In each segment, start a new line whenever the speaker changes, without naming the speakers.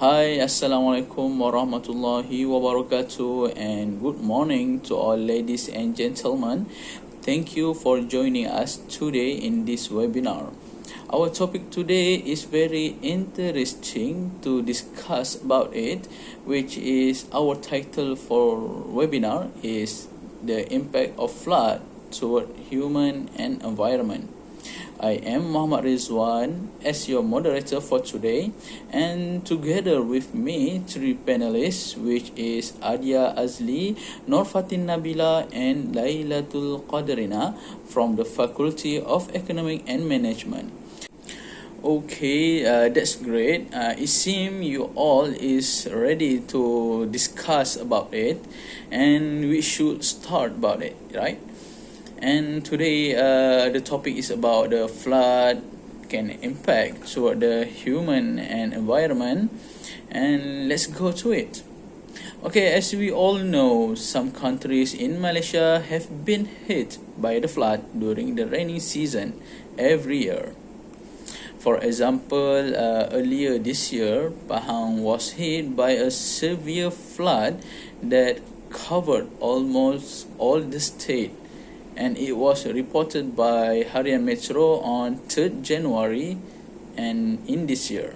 Hi, Assalamualaikum warahmatullahi wabarakatuh, and good morning to all ladies and gentlemen. Thank you for joining us today in this webinar. Our topic today is very interesting to discuss about it, which is our title for webinar is the impact of flood toward human and environment. I am Muhammad Rizwan as your moderator for today, and together with me three panelists, which is Adia Azli, Norfatin Nabila, and Lailatul Qadarina from the Faculty of Economic and Management. Okay, that's great. It seems you all is ready to discuss about it, and we should start about it, right? And today, the topic is about the flood can impact toward the human and environment, and let's go to it. Okay, as we all know, some countries in Malaysia have been hit by the flood during the rainy season every year. For example, earlier this year, Pahang was hit by a severe flood that covered almost all the state, and it was reported by Harian Metro on 3rd January and in this year.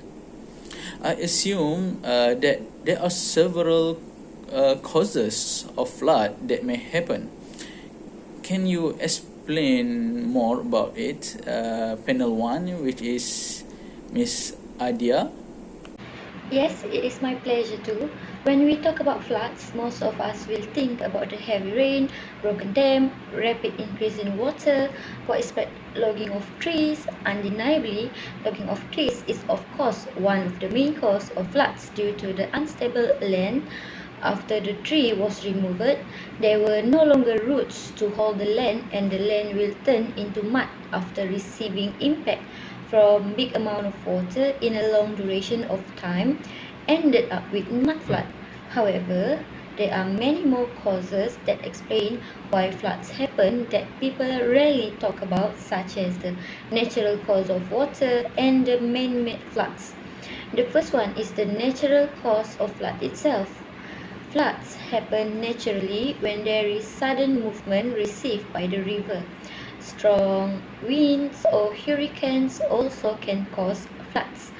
I assume that there are several causes of flood that may happen. Can you explain more about it? Panel 1, which is Miss Adia.
Yes, it is my pleasure too. When we talk about floods, most of us will think about the heavy rain, broken dam, rapid increase in water, widespread logging of trees. Undeniably, logging of trees is of course one of the main causes of floods due to the unstable land. After the tree was removed, there were no longer roots to hold the land, and the land will turn into mud after receiving impact from big amount of water in a long duration of time, ended up with mud flood. However, there are many more causes that explain why floods happen that people rarely talk about, such as the natural cause of water and the man-made floods. The first one is the natural cause of flood itself. Floods happen naturally when there is sudden movement received by the river. Strong winds or hurricanes also can cause floods.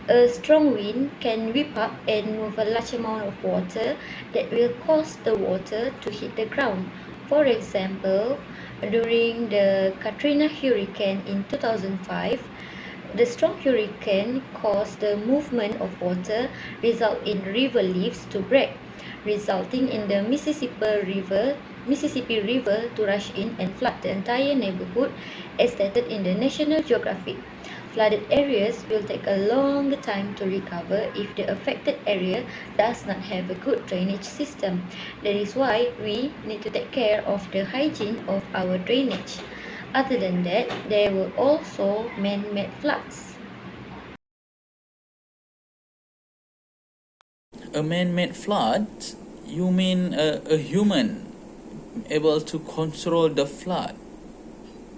A strong wind can whip up and move a large amount of water that will cause the water to hit the ground. For example, during the Katrina hurricane in 2005, the strong hurricane caused the movement of water result in river leaves to break, resulting in the Mississippi River to rush in and flood the entire neighborhood, as stated in the National Geographic. Flooded areas will take a long time to recover if the affected area does not have a good drainage system. That is why we need to take care of the hygiene of our drainage. Other than that, there were also man-made floods.
A man-made flood? You mean a human able to control the flood,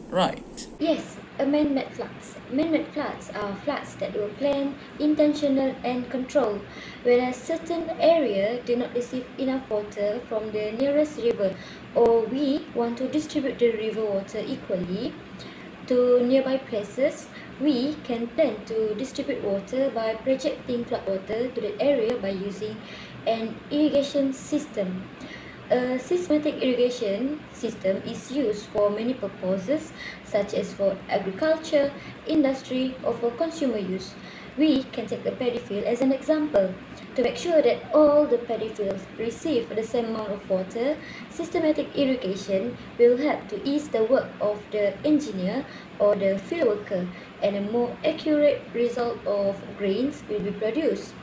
right?
Yes, man-made floods. Man-made floods are floods that were planned, intentional, and controlled. When a certain area did not receive enough water from the nearest river, or we want to distribute the river water equally to nearby places, we can plan to distribute water by projecting floodwater to the area by using an irrigation system. A systematic irrigation system is used for many purposes, such as for agriculture, industry, or for consumer use. We can take the paddy field as an example. To make sure that all the paddy fields receive the same amount of water, systematic irrigation will help to ease the work of the engineer or the field worker, and a more accurate result of grains will be produced.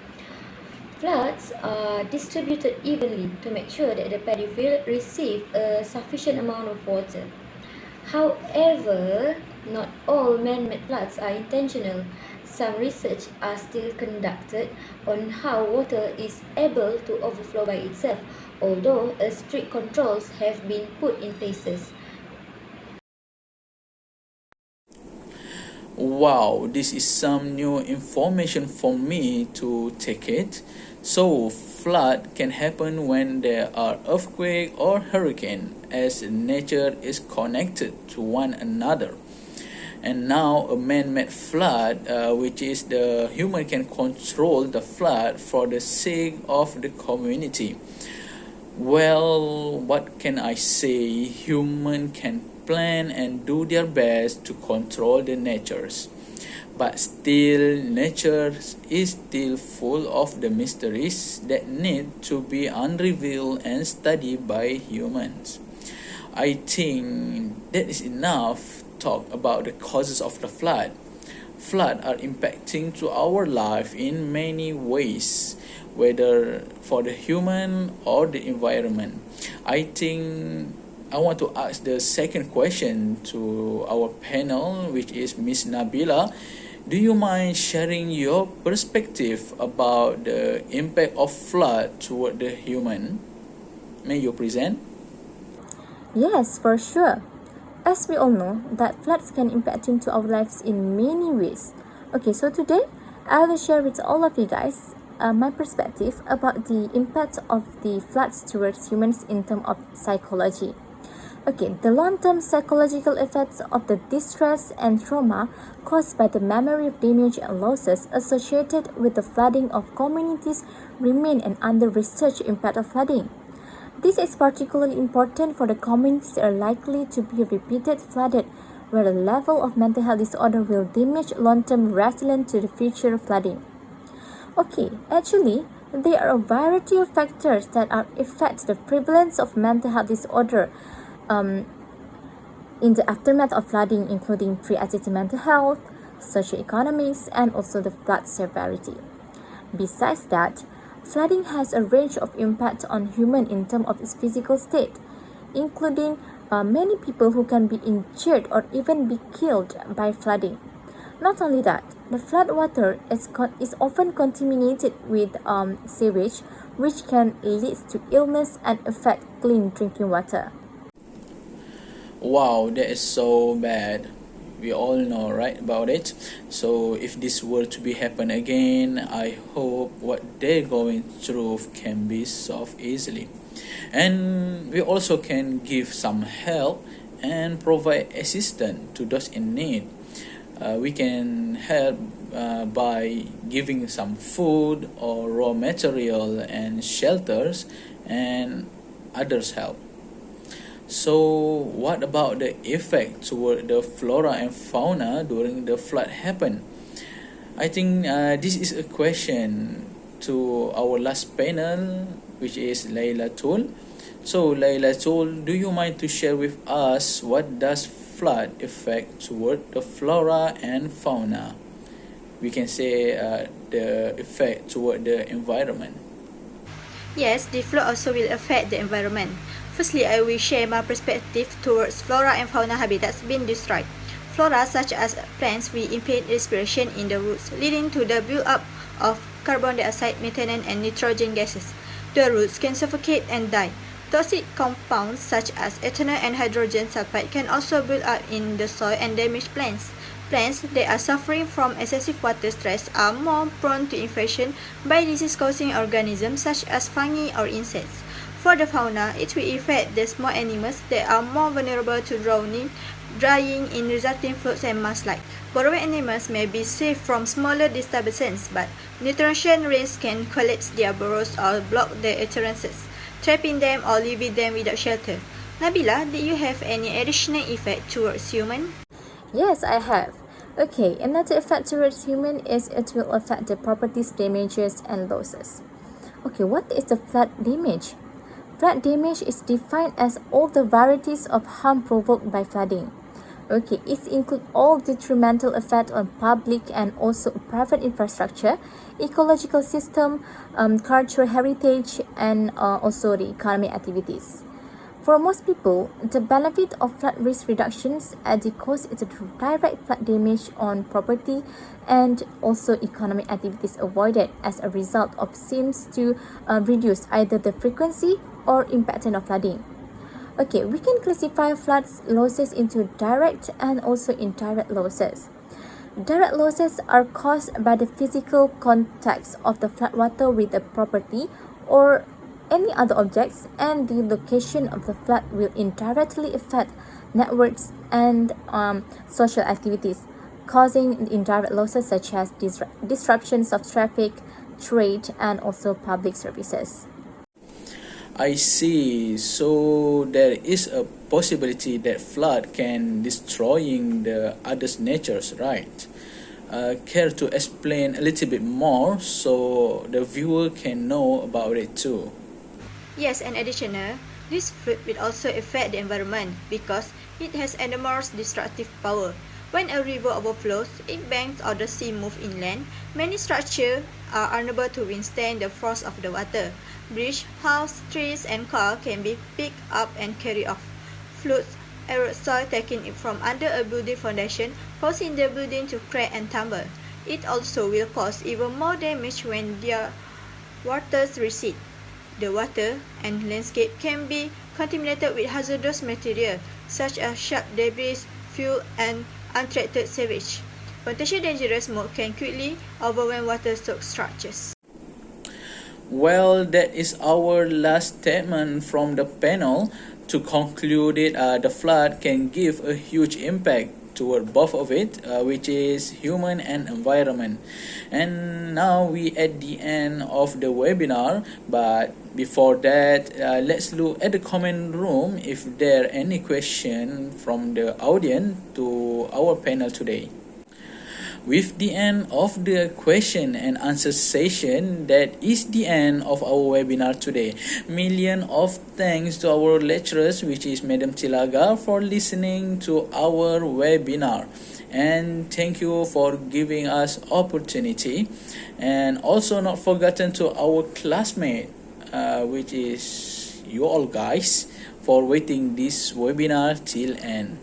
Floods are distributed evenly to make sure that the paddy field receive a sufficient amount of water. However, not all man-made floods are intentional. Some research are still conducted on how water is able to overflow by itself, although strict controls have been put in places.
Wow, this is some new information for me to take it. So, flood can happen when there are earthquake or hurricane, as nature is connected to one another. And now a man-made flood, which is the human can control the flood for the sake of the community. Well, what can I say? Human can plan and do their best to control the natures. But still, nature is still full of the mysteries that need to be unrevealed and studied by humans. I think that is enough talk about the causes of the flood. Flood are impacting to our life in many ways, whether for the human or the environment. I think I want to ask the second question to our panel, which is Miss Nabila. Do you mind sharing your perspective about the impact of flood toward the human? May you present?
Yes, for sure. As we all know, that floods can impact into our lives in many ways. Okay, so today I will share with all of you guys my perspective about the impact of the floods towards humans in terms of psychology. Okay, the long-term psychological effects of the distress and trauma caused by the memory of damage and losses associated with the flooding of communities remain an under-researched impact of flooding. This is particularly important for the communities that are likely to be repeated flooded, where the level of mental health disorder will damage long-term resilience to the future flooding. Okay, actually, there are a variety of factors that affect the prevalence of mental health disorder in the aftermath of flooding, including pre-existing mental health, socioeconomics, and also the flood severity. Besides that, flooding has a range of impact on human in terms of its physical state, including many people who can be injured or even be killed by flooding. Not only that, the flood water is often contaminated with sewage, which can lead to illness and affect clean drinking water.
Wow, that is so bad. We all know, right, about it. So if this were to be happen again, I hope what they're going through can be solved easily. And we also can give some help and provide assistance to those in need. We can help by giving some food or raw material and shelters, and others help. So, what about the effect toward the flora and fauna during the flood happen? I think this is a question to our last panel, which is Layla Tool. So, Layla Tool, do you mind to share with us what does flood affect toward the flora and fauna? We can say the effect toward the environment.
Yes, the flood also will affect the environment. Firstly, I will share my perspective towards flora and fauna habitats being destroyed. Flora, such as plants, will impede respiration in the roots, leading to the build-up of carbon dioxide, methane, and nitrogen gases. The roots can suffocate and die. Toxic compounds such as ethanol and hydrogen sulfide can also build up in the soil and damage plants. Plants that are suffering from excessive water stress are more prone to infection by disease-causing organisms such as fungi or insects. For the fauna, it will affect the small animals that are more vulnerable to drowning, drying in resulting floods and mudslides. Burrowing animals may be safe from smaller disturbances, but nutrition rains can collapse their burrows or block their entrances, trapping them or leaving them without shelter. Nabila, did you have any additional effect towards human?
Yes, I have. Okay, another effect towards human is it will affect the properties damages and losses. Okay, what is the flood damage? Flood damage is defined as all the varieties of harm provoked by flooding. Okay, it includes all detrimental effect on public and also private infrastructure, ecological system, cultural heritage, and also the economic activities. For most people, the benefit of flood risk reductions at the cost is a direct flood damage on property and also economic activities avoided as a result of seems to reduce either the frequency or impact of flooding. Okay, we can classify flood losses into direct and also indirect losses. Direct losses are caused by the physical contact of the floodwater with the property or any other objects, and the location of the flood will indirectly affect networks and social activities, causing indirect losses such as disruptions of traffic, trade, and also public services.
I see. So there is a possibility that flood can destroying the other's natures, right? Care to explain a little bit more so the viewer can know about it too?
Yes, and additional, this flood will also affect the environment because it has enormous destructive power. When a river overflows, its banks or the sea move inland, many structures are unable to withstand the force of the water. Bridge, house, trees, and cars can be picked up and carried off. Floods erode soil taking it from under a building foundation, causing the building to crack and tumble. It also will cause even more damage when their waters recede. The water and landscape can be contaminated with hazardous material such as sharp debris, fuel, and untreated sewage. Potentially dangerous smoke can quickly overwhelm water-soaked structures.
Well, that is our last statement from the panel. To conclude it, the flood can give a huge impact toward both of it, which is human and environment. And now we at the end of the webinar, but before that, let's look at the comment room if there are any question from the audience to our panel today. With the end of the question and answer session, that is the end of our webinar today. Million of thanks to our lecturers, which is Madam Tilaga, for listening to our webinar. And thank you for giving us opportunity. And also not forgotten to our classmate, which is you all guys, for waiting this webinar till end.